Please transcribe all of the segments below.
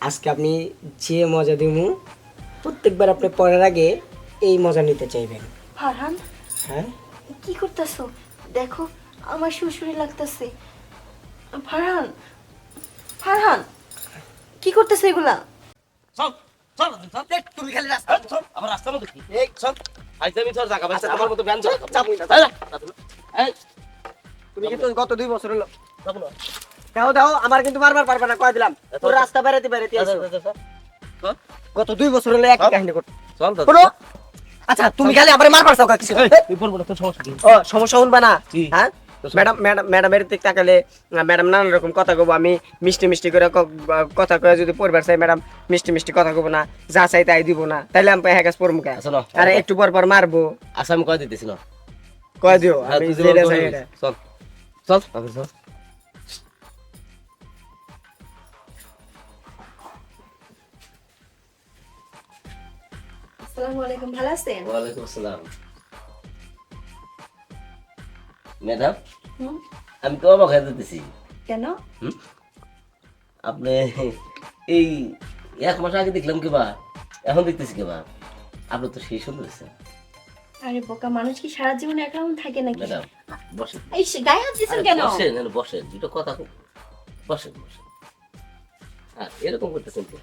আজকে আপনি যে মজা দিমু প্রত্যেকবার আপনি পড়ার আগে এই মজা নিতে চাইবেন। ফারহান, হ্যাঁ কি করতেছো? দেখো আমার শ্বশুরি লাগতেছে। ফারহান, ফারহান, কি করতেছে এগুলা? চল চল চল দেখ তুমি খালি রাস্তা চল আমার রাস্তার মধ্যে কি এই চল আইজামি তোর জায়গা বাস আমার মতো ব্যান চল চাপুই না তাই না এই তুমি কিন্তু গত 2 বছর হলো চাপু না দাও দাও আমার কিন্তু বারবার পারবে না কয় দিলাম তোর রাস্তা বেরাতে বেরাতে আইছো গত 2 বছর হলো একই কাহিনী করতে চল শোনো আচ্ছা তুমি খালি আমারে মারবার চাও কিছু তুই বলবো না তোর সমস্যা কি ও সমস্যা শুনবা না কি? হ্যাঁ ম্যাডামের দিক তাকালে ম্যাডাম নানান রকম কথা কব আমি মিষ্টি মিষ্টি করে কথা কয়ে যদি পড়বার চাই ম্যাডাম মিষ্টি মিষ্টি কথা কব না যা চাই তাই দিব না তাইলে আমি হ্যাঁ গাছ পড়বো কে শোনো আরে একটু পর পর মারবো আচ্ছা আমি কয় দিতেছি না কয় দিও হ্যাঁ, আমি তুই যেটা যেটা চাই বলবি। এটা চল চল আগে চল আসসালামু আলাইকুম, ভালো আছেন? ওয়ালাইকুম আসসালাম ম্যাডাম হুম, আমি তো অবাক হয়ে দিতেছি কেন? আপনি এই 1 মাস আগে দেখলাম কিবা এখন দেখতেছি কিবা আপনি তো সেই সুন্দর হয়েছে আরে বোকা মানুষ কি সারা জীবন একরকম থাকে নাকি? ম্যাডাম বসেন এই গায়ে হাত দিছেন কেন? বসেন বসেন দুটো কথা বসেন বসেন আর এরকম করতেছেন তো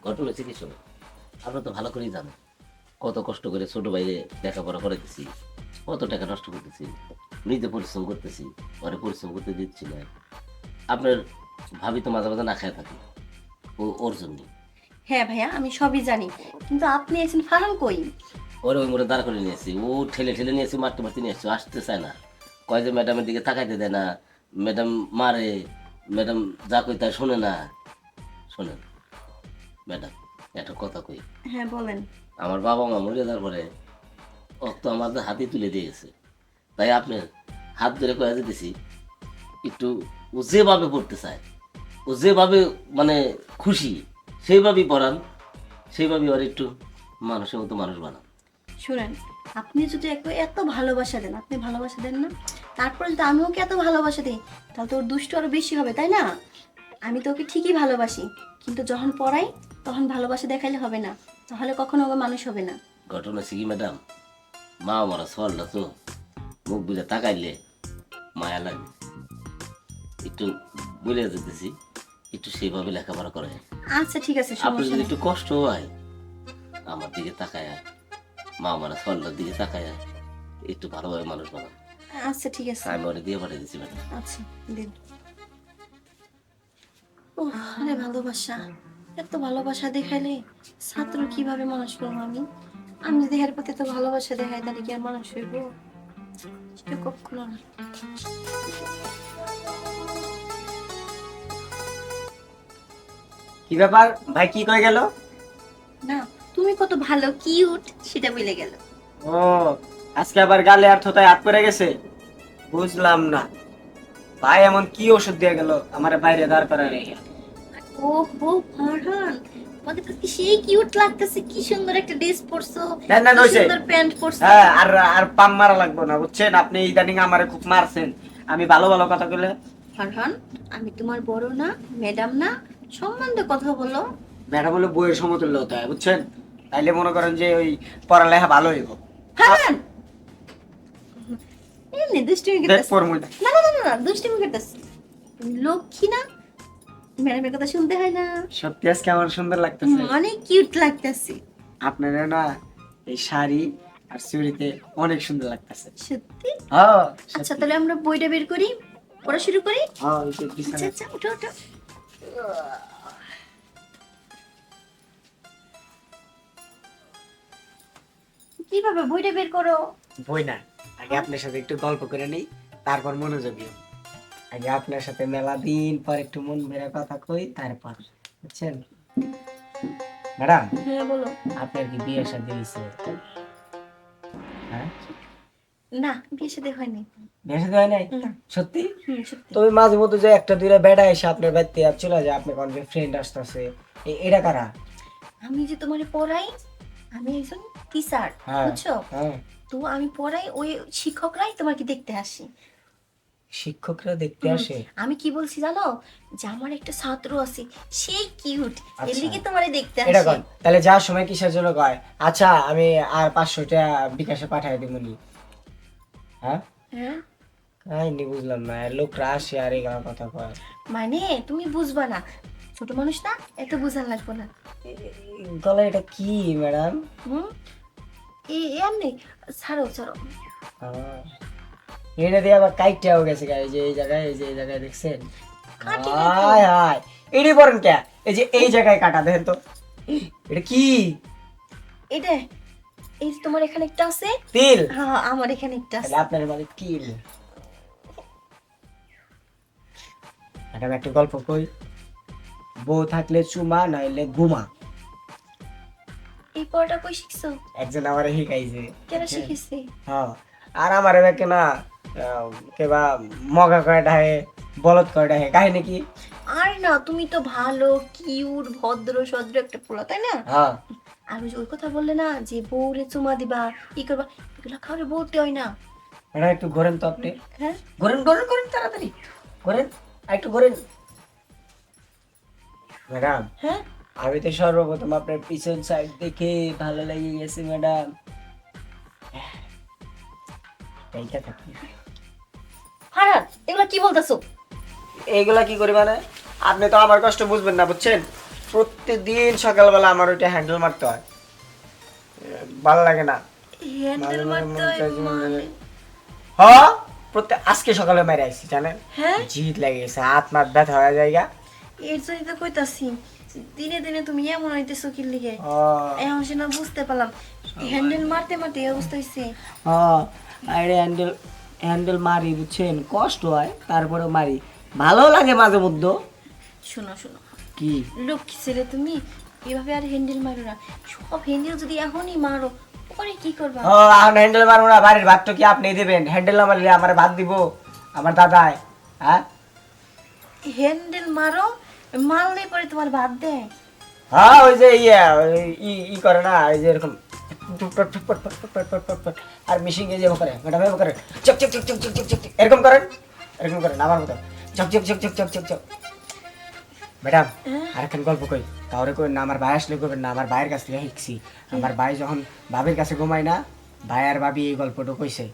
ঘটনা হচ্ছে কিছু আপনার তো ভালো করেই জানেন কত কষ্ট করে ছোট বাইরে লেখাপড়া করাইতেছি কত টাকা নষ্ট করতেছি নিজে পরিশ্রম করতেছি পরে পরিশ্রম করতে দিচ্ছি না আপনার ভাবি তো মাঝে মাঝে না খায় থাকে ওর জন্য হ্যাঁ ভাইয়া, আমি সবই জানি, কিন্তু আপনি আছেন ফারহান কই? ওরে ওই মোড়ে দাঁড় করে নিয়েছি ও ঠেলে ঠেলে নিয়েছি মারতে মারতে নিয়ে আসছে আসতে চায় না কয় যে ম্যাডামের দিকে তাকাইতে দেয় না ম্যাডাম মারে ম্যাডাম যা কই তাই শোনে না শোনেন ম্যাডাম একটা কথা কই হ্যাঁ বলেন। আমার বাবা মা মরে যাওয়ার পরে অত আমাদের হাতে তুলে দিয়ে গেছে তাই আপনার হাত ধরে কয়ে যেতেছি একটু ও যেভাবে পড়তে চায় ও যেভাবে মানে খুশি সেইভাবেই পড়ান সেইভাবেই ওর একটু মানুষের মতো মানুষ বানান শুনেন, আপনি যদি এত ভালোবাসা দেন, আপনি ভালোবাসা দেন না, তারপরে যদি আমি ওকে এত ভালোবাসা দিই তাহলে তো ওর দুষ্ট আরো বেশি হবে, তাই না? আমি তো ওকে ঠিকই ভালোবাসি, কিন্তু যখন পড়াই তখন ভালোবাসা দেখাইলে হবে না, তাহলে কখনো ওকে মানুষ হবে না। ঘটনা হচ্ছে কি ম্যাডাম মা মারা সরলা তো মুখ বুঝে তাকাইলে মায়া লাগে একটু বলে যেতেছি একটু সেইভাবে লেখাপড়া করে আচ্ছা ঠিক আছে, আপনার সমস্যা যদি নেই। একটু কষ্ট হয় আমার দিকে তাকায় মা মারা সরলার দিকে তাকায় একটু ভালোভাবে মানুষ বানান আচ্ছা ঠিক আছে, আমি ওরে দিয়ে পাঠিয়ে দিচ্ছি ম্যাডাম আচ্ছা দিন। ও আরে ভালোবাসা, এত ভালোবাসা দেখাইলে ছাত্র কিভাবে মানুষ করবো আমি? আমি যদি এর প্রতি তো ভালোবাসা দেখাই তাহলে কি আর মানুষ হইব? সেটা কখনো না। কি ব্যাপার ভাই কি কয়ে গেল? না, তুমি কত ভালো কিউট সেটা বলে গেল। ও আজকে আবার গালে আর থোতায় হাত পড়ে গেছে বুঝলাম না ভাই এমন কি ওষুধ দিয়ে গেল আমার বাইরে দাঁড় করায় রেখে ও হো ফারহান, তোমাকে তো কি সেই কিউট লাগতেছে, কি সুন্দর একটা ড্রেস পরছো, না, না, কি নইছে। সুন্দর প্যান্ট পরছো। হ্যাঁ আর আর পাম মারা লাগবে না বুঝছেন আপনি ইদানিং আমারে খুব মারছেন আমি ভালো ভালো কথা বলে ফারহান, আমি তোমার বড় না, ম্যাডাম না, সম্বন্ধে কথা বলো। ম্যাডাম বলে বইয়ের সমতুল্য হতে হয় বুঝছেন তাইলে মনে করেন যে ওই পড়ালেখা ভালো হইব ফারহান, এমনি দুষ্টুমি দেখ করতেছ। পড়মু না না না না না, দুষ্টুমি করতেছ। তুমি লক্ষ্মী না? ম্যাডামের কথা শুনতে হয় না? সত্যি আজকে আমার সুন্দর লাগতেছে অনেক কিউট লাগতেছে। আপনারা না এই শাড়ি আর চুড়িতে অনেক সুন্দর লাগতেছে সত্যি? হ্যাঁ আচ্ছা তাহলে আমরা বইটা বের করি, পড়া শুরু করি। হ্যাঁ এই যে আচ্ছা বিছানা আচ্ছা, উঠো উঠো। কিভাবে বইটা বের করো? বই না আগে আপনার সাথে একটু গল্প করে নেই তারপর মনোযোগী হই। আগে আপনার সাথে মেলা দিন পর একটু মন ভরে কথা কই তারপর বুঝছেন ম্যাডাম হ্যাঁ বলো। আপনার কি বিয়ে শাদী হয়েছে হ্যাঁ না, বিয়ে সাথে হয়নি। বিয়ে শাদী হয় নাই না। সত্যি সত্যি। তো ওই মাঝে মধ্যে যে একটা দুইটা বেড়া এসে আপনার বাড়িতে আর চলে যায় আপনার কোন ফ্রেন্ড আসতেছে এটা কারা আমি যে তোমারে পড়াই, আমি একজন টিচার, হ্যাঁ বুঝছো? হ্যাঁ তো আমি পড়াই, ওই শিক্ষকরাই তোমাকে দেখতে আসি। শিক্ষকরা দেখতে আসে? আমি কি বলছি জানো, যে আমার একটা ছাত্র আছে, সেই কিউট, এর আচ্ছা। লিগে তোমারে দেখতে এটা আসে। কর তাহলে যাওয়ার সময় কিসের জন্য কয় আচ্ছা আমি আর 500 টাকা বিকাশে পাঠিয়ে দিবনি? হ্যাঁ, হ্যাঁ, কাহিনী বুঝলাম না, লোকরা আসে আর এগুলো কথা কয়। মানে তুমি বুঝবা না, ছোট মানুষ না, এত বুঝার লাগবে না। গলা এটা কি ম্যাডাম? হুম, এমনি ছাড়ো ছাড়ো। এটা দিয়ে আবার কাইটাও গেছে গা, এই যে এই জায়গায়, এই যে এই জায়গায় দেখছেন? কাটি হায় হায়, এডি পরেন কে? এই যে এই জায়গায় কাটা দেখেন তো, এটা কি? এটা, এই যে তোমার এখানে একটা আছে, তিল? হ্যাঁ আমার এখানে একটা আছে। তাহলে আপনার মানে তিল। ম্যাডাম একটা গল্প কই, বউ থাকলে চুমা নইলে ঘুমা। এই পড়াটা কই শিখছো? একজন আমার শিখাইছে। কেন শিখেছি? হ্যাঁ, আর আমার এবার কেনা কেবা মগা কয়টা হে, বলদ কয়টা হে, কাহিনী কি? আর না, তুমি তো ভালো কিউট ভদ্র সদ্র একটা পোলা, তাই না? হ্যাঁ, আর ওই যে ওই কথা বললে না, যে বউরে চুমা দিবা, ই করবা, এগুলো কাউরে বলতে হয় না। ম্যাডাম একটু ঘোরেন তো আপনি, হ্যাঁ, ঘোরেন ঘোরেন ঘোরেন তাড়াতাড়ি ঘোরেন, আর একটু ঘোরেন। ম্যাডাম হ্যাঁ, আমি তো সর্বপ্রথম আপনার পিছন সাইড দেখে ভালো লেগে গেছে ম্যাডাম। এইটা থাকি, হারান এগুলো কি বলতেছো? এইগুলা কি করি মানে? আপনি তো আমার কষ্ট বুঝবেন না, বুঝছেন? প্রত্যেকদিন সকালবেলা আমার ওইটা হ্যান্ডেল মারতে হয়, ভালো লাগে না। হ্যান্ডেল মারতে হয় মানে? হ্যাঁ, প্রত্যেক আজকে সকালে মেরে আইছি জানেন, হ্যাঁ, জিদ লেগে গেছে, হাত মাত ব্যথা হয়ে জায়গা। এর জন্যই তো কইতাছি, দিনে দিনে তুমি এমন হইতেছো কি লিগে, ও এখন সে না বুঝতে পারলাম, হ্যান্ডেল মারতে মারতে এই অবস্থা হয়েছে। আরে হ্যান্ডেল হ্যান্ডেল মারি, বুঝছেন? কষ্ট হয় তারপরে মারি, ভালো লাগে মাঝে মধ্যে। শোনো শোনো, কি? লক্ষ্মী ছেলে তুমি, এভাবে আর হ্যান্ডেল মারো না, সব হ্যান্ডেল যদি এখনই মারো, পরে কি করবা? ও এখন হ্যান্ডেল মারবো না? বাড়ির ভাত তো কি আপনি দিবেন? হ্যান্ডেল না মারলে আমার ভাত দিব আমার দাদায়? হ্যাঁ হ্যান্ডেল মারো, মারলে পরে তোমার ভাত দেয়। হ্যাঁ, ওই যে ইয়ে ই করে না, এই যে এরকম আর মিশিং এ যে করে ম্যাডাম, এরকম করে চক চক চক চক চক চক চক, এরকম করেন, এরকম করেন আমার মতো চক চক চক চক চক চক চক। ম্যাডাম আরেকখান গল্প কই, কাউরে কই না, আমার ভাই আসলে করবেন না, আমার ভাইয়ের কাছ থেকে শিখছি। আমার ভাই যখন ভাবির কাছে ঘুমায় না, ভাই আর ভাবি এই গল্পটা কইছে,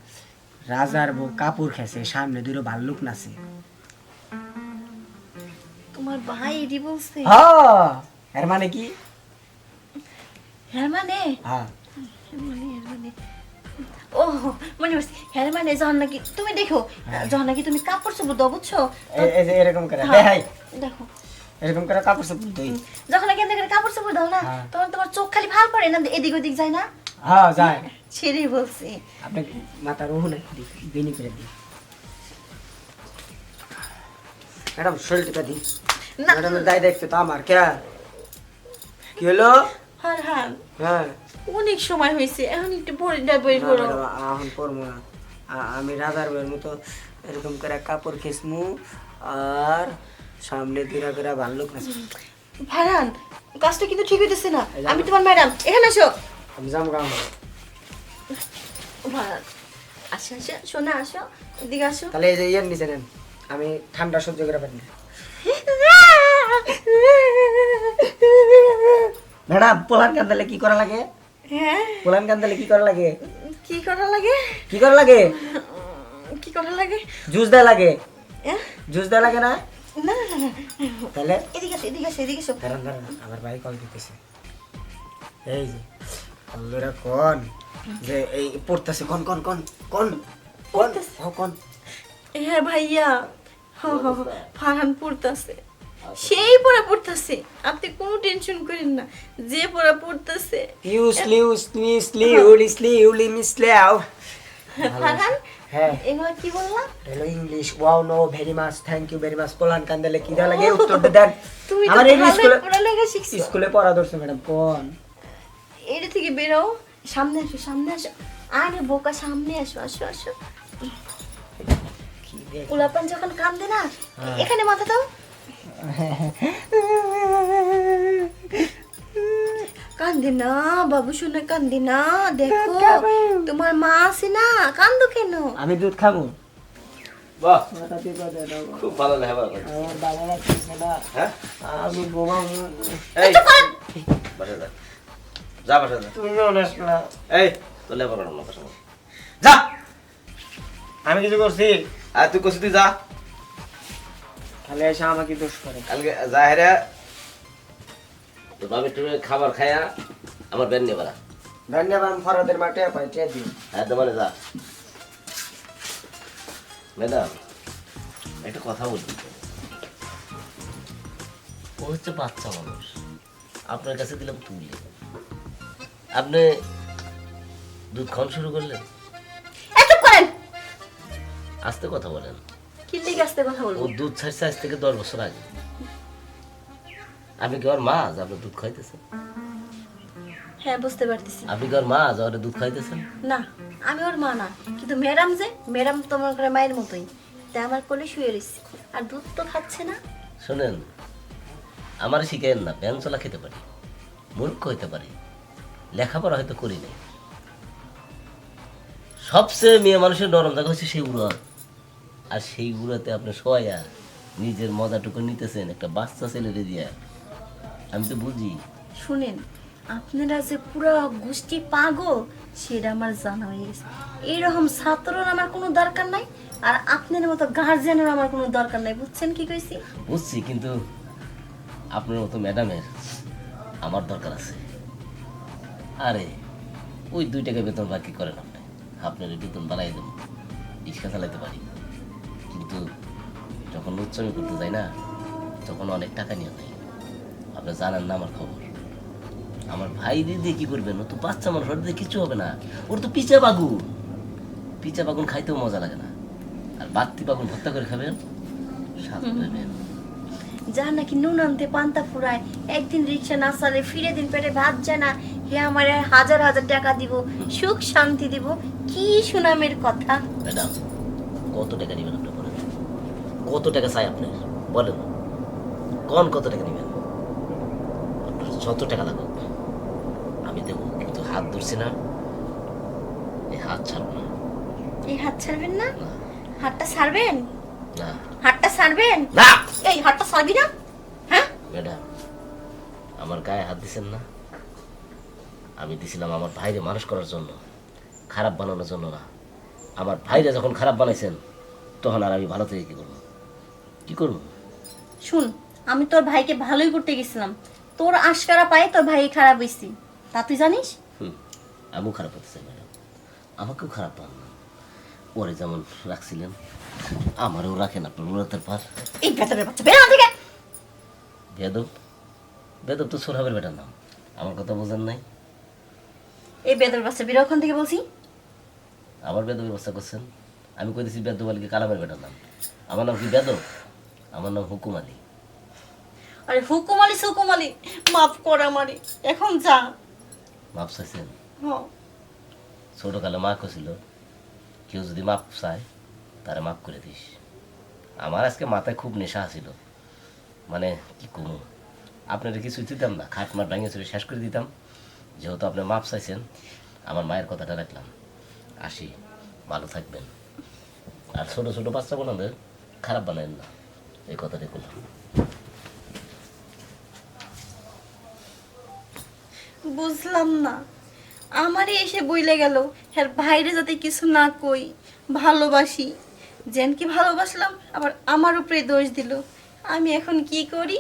রাজার বউ কাপড় খেছে, সামনে দুটো ভাল্লুক নাচে। তোমার ভাই এটি বলছে? হ্যাঁ, এর মানে কি? হ্যাঁ মানে, হ্যাঁ, এর মানে, ও মনে পড়ছে, হ্যাঁ মানে যখন নাকি তুমি দেখো, যখন নাকি তুমি কাপড় চোপড় দাও, বুঝছো? এই যে এরকম করে হ্যাঁ, দেখাই, দেখো, এরকম করে কাপড় চোপড় ধুই। যখন নাকি এখান থেকে কাপড় চোপড় দাও না, হ্যাঁ। তখন তোমার চোখ খালি ভাল পড়ে না, এদিক ওদিক যায় না? হ্যাঁ যায়। ছেড়ে বলছি। আপনি মাথার ওহনে বিনি করে দিই ম্যাডাম, শরীরটা দিই না। ম্যাডামের দায় দেখতে তো আমার কে, কি হলো? হ্যাঁ হ্যাঁ, হ্যাঁ, অনেক সময় হয়েছে, এখন একটু পরিটা বই না করো। ম্যাডাম, এখন পরবো না। আমি রাজার বইয়ের মতো এরকম করে কাপড় খেসমু, আর সামনে দুরা করে ভাল্লুক নাচে। ভাইরান, কাজটা কিন্তু ঠিক হইতেছে না। আমি তোমার ম্যাডাম, এখানে আসো। আমি যাম গাম। ভাইরান, আসো আসো, শোনা আসো, এদিকে আসো। তাহলে এই যে ইয়ের নিচে নেন, আমি ঠান্ডা সহ্য করে পারি না। ম্যাডাম পোলান কান্দালে কি করা লাগে? হ্যাঁ, পোলান কান্দালে কি করা লাগে? কি করা লাগে? কি করা লাগে? কি করা লাগে? জুস দেওয়া লাগে, এহ, জুস দেওয়া লাগে না? না না না, তাহলে এদিকে আসো, এদিকে আসো, এদিকে আসো। দাঁড়ান দাঁড়ান, আমার ভাই কল দিতেছে। এই যে কলরা কোন যে এই পড়তেছে, কোন কোন কোন কোন কোন কোন? হ্যাঁ ভাইয়া, ফারহান পড়তেছে, সেই পড়া পড়তেছে, আপনি কোনো টেনশন করেন না, যে পড়া পড়তেছে। ফারহান, হ্যাঁ, এগুলো কি বললাম? Hello English, wow, no, very much, thank you very much. পোলান কান্দালে কি দেওয়া লাগে উত্তর দেন। তুমি তো আমার এই ভালোই স্কুলে পড়ালেখা শিখছো। স্কুলে পড়া ধরছে ম্যাডাম, কোন? এটা থেকে বেরো, সামনে আসো, সামনে আসো। আরে বোকা, সামনে আসো, আসো আসো। কি দেখ উলাপান যখন কান্দে না, এখানে মাথা দাও। কান্দে না বাবু, শোনা কান্দে না, দেখো তোমার মা আছে না, কান্দো কেন? আমি দুধ খাবো, বাহ, মাথা টিপা দে দাও। খুব ভালো লেখাপড়া করছিস। আমার ভালো লাগতেছে না, হ্যাঁ আমি ঘুমাবো। এই বাসায় যা, যা বাসায় যা। তুমিও আসলা। এই তোর লেখাপড়া করার কথা শোনো। যা, আমি কিছু করছি? আর তুই করছিস, তুই যা। খালি এসে আমাকে দোষ করে। কালকে যা হেরে তোর বাবির টুমে খাবার খায়া আমার ব্যান নিয়ে বেড়া। ধন্যবাদ, আমি ফরাদের মাঠে পাইছে দিই। হ্যাঁ দোকানে যা। ম্যাডাম একটা কথা বলছি, ও হচ্ছে বাচ্চা মানুষ, আপনার কাছে দিলাম তুলে, আপনি দুধ খাওয়ান শুরু করলেন। চুপ করেন। আস্তে কথা বলেন। কি লিগে আসতে কথা ও বলবো? দুধ ছাড়ছে আজ থেকে 10 বছর আগে। আপনি কি ওর মা যে আপনার দুধ খাইতেছেন? হ্যাঁ, বুঝতে পারতেছি। আপনি কি ওর মা যে ওর দুধ খাইতেছেন? না, আমি ওর মা না, কিন্তু ম্যাডাম যে, ম্যাডাম তোমার করে মায়ের মতোই, তাই আমার কোলে শুয়ে রয়েছে আর দুধ তো খাচ্ছে না। শোনেন, আমার শিখেন না, ব্যান চলা খেতে পারি, মূর্খ হইতে পারি, লেখাপড়া হয়তো করি নাই। সবচেয়ে মেয়ে মানুষের নরম জায়গা হচ্ছে সেই উড়া, আর সেই উড়াতে আপনি শোয়া নিজের মজাটুকু নিতেছেন একটা বাচ্চা ছেলেরে দিয়ে। আমি তো বুঝি। শুনেন, আপনারা যে পুরো গোষ্ঠী পাগল সেটা আমার জানা হয়ে গেছে। এইরকম ছাত্রর আমার কোনো দরকার নাই, আর আপনার মতো গার্জিয়ানের আমার কোনো দরকার নাই। বুঝছেন কি কইছি? বুঝছি, কিন্তু আপনার মতো ম্যাডামের আমার দরকার আছে। আরে ওই 2 টাকা বেতন বাকি করেন আপনি, আপনার এই বেতন বাড়াই দেবো, রিক্সা চালাইতে পারি। কিন্তু যখন উচ্চামি করতে যাই না, তখন অনেক টাকা নিয়ে নেই। আপনি জানেন না আমার খবর। আমার ভাই দিয়ে কি করবেন? ও তো বাচ্চা মানুষ, ওর দিয়ে কিছু হবে না। ওর তো পিচা বাগুন, পিচা বাগুন খাইতেও মজা লাগে না। আর বাত্তি বাগুন ভর্তা করে খাবেন, স্বাদ পাবেন। যা নাকি নুন আনতে পান্তা ফুরায়, একদিন রিক্সা না চালে ফিরে দিন পেটে ভাত যায় না, হে আমার হাজার হাজার টাকা দিব, সুখ শান্তি দিব, কি সুনামের কথা। ম্যাডাম কত টাকা নেবেন আপনি বলেন? কত টাকা চাই আপনার বলেন? কোন কত টাকা নেবেন? আপনার যত টাকা লাগুক আমি দেবো, কিন্তু হাত ধরছি না, এই হাত ছাড়বো না। এই হাত ছাড়বেন না? না, হাতটা ছাড়বেন? না, হাতটা ছাড়বেন? না। এই হাতটা ছাড়বি না? হ্যাঁ, ম্যাডাম আমার গায়ে হাত দিছেন না, আমি দিছিলাম আমার ভাইরে মানুষ করার জন্য, খারাপ বানানোর জন্য না। আমার ভাইরে যখন খারাপ বানাইছেন, তখন আর আমি ভালো থেকে কি করবো? কি করবো? শুন, আমি তোর ভাইকে ভালোই করতে গেছিলাম, তোর আশকারা পায়ে তোর ভাই খারাপ হয়েছি, তা তুই জানিস? আমিও খারাপ হতে চাই ম্যাডাম, আমাকেও খারাপ পান না। ওরে যেমন রাখছিলেন আমারও রাখেন আপনার উড়াতের পার। এই বেতনের বাচ্চা বের থেকে। বেদব, বেদব তো সোহাবের বেটার নাম, আমার কথা বোঝেন নাই? এই বেতনের বাচ্চা বের ওখান থেকে বলছি। আবার বেদবের ব্যবস্থা করছেন? আমি কই দিছি বেদব আলীকে কালামের বেটার নাম। আমার নাম কি বেদব? আমার নাম হুকুম আলী। আরে হুকুম আলী সুকুম আলী, মাফ কর আমারে, এখন যা। মাপ চাইছেন? হ, ছোটকালে মা কছিল কেউ যদি মাপ চায় তারা মাপ করে দিস। আমার আজকে মাথায় খুব নেশা ছিল, মানে কি কমু, আপনারা কিছুই দিতাম না, খাট মাঠ ভাঙিয়ে চুরে শেষ করে দিতাম। যেহেতু আপনি মাপ চাইছেন, আমার মায়ের কথাটা রাখলাম। আসি, ভালো থাকবেন। আর ছোট ছোট বাচ্চা বোনাদের খারাপ বানায়েন না, এই কথাটাই বললাম। বুঝলাম না, আমারই এসে বইলে গেল হ্যাঁ ভাইরে যাতে কিছু না কই, ভালোবাসি। যেন কি ভালোবাসলাম, আবার আমার উপরে দোষ দিল। আমি এখন কি করি?